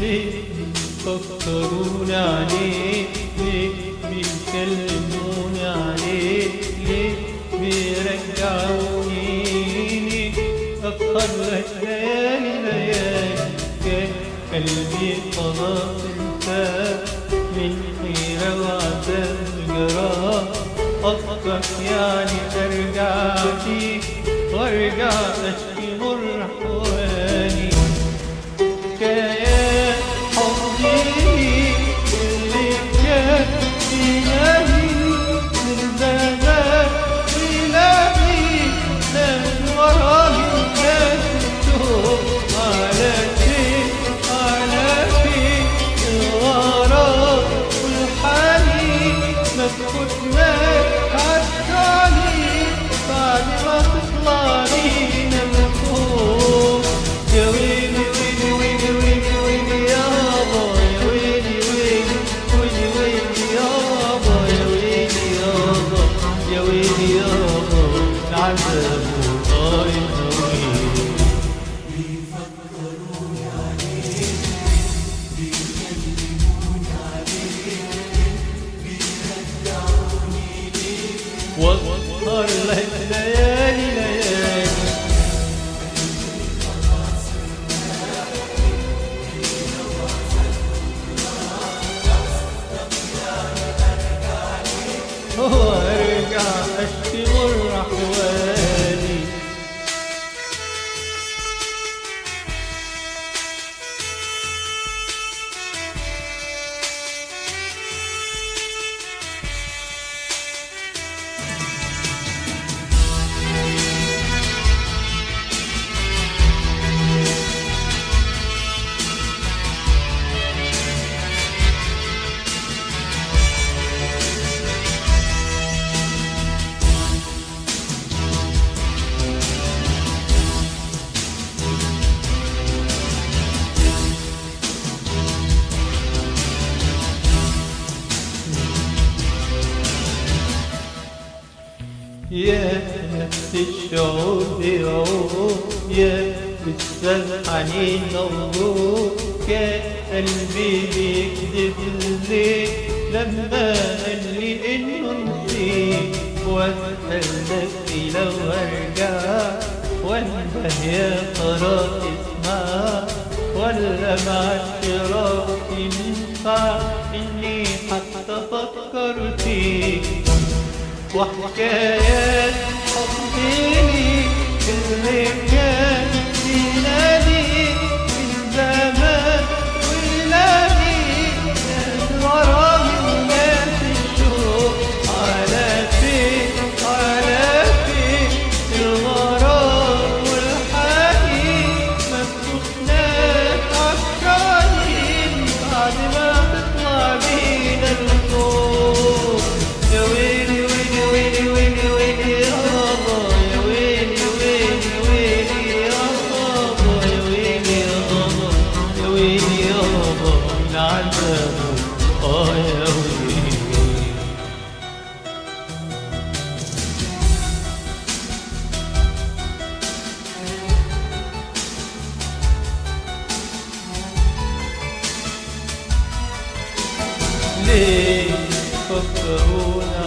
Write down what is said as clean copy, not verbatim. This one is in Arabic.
ليه بيفكروني عليه، ليه بيكلموني عليه، ليه بيرجعوني ليه أسهر لك ليالي ليالي. كان قلبي خلاص انساه من حيرة وعذاب جراه، قصدك يعني ارجع فيك وارجع اشكي مر احوالي. حكايات حبي اللي كان بينادي من زمان ويلاقي ناس وراي وناس الشوق على فين على فين. الغرام والحنين مسكوت مات عالتعلي بعد ما تطلع لينا الفوق. يا ويلي ويلي ويلي ويلي ويلي يابا، يا ويلي ويلي ويلي ويلي يابا، يا ويلي يابا، يا ويلي يابا العذاب طاير طويل. بيفكروني عليه، بيكلموني عليه، بيرجعوني ليه واسهر لك ليالي ليالي. وارجع اشكي مر احوالي. يا نفس الشعور بيعود، يا بتسرحني نور. كان قلبي بيكذب ليه لما قال لي انه نسيت. واسأل نفسي لو ارجع وانده يا ترى اسمع، ولا مع الشراك ينفع اني حتى افكر فيك. وحكايات حبي اللي كان بينادي من زمان ويلاقي ناس وراي وناس الشوق على فين على فين. الغرام والحنين مفتوحناش عالشرايين بعد ما تطلع بينا الفوق. يا ويلي ويلي ويلي ويلي ويلي يابا، يا ويلي ويلي ويلي يابا، يا ويلي يابا، يا ويلي يابا العذاب يا ويلي. ليه فكروني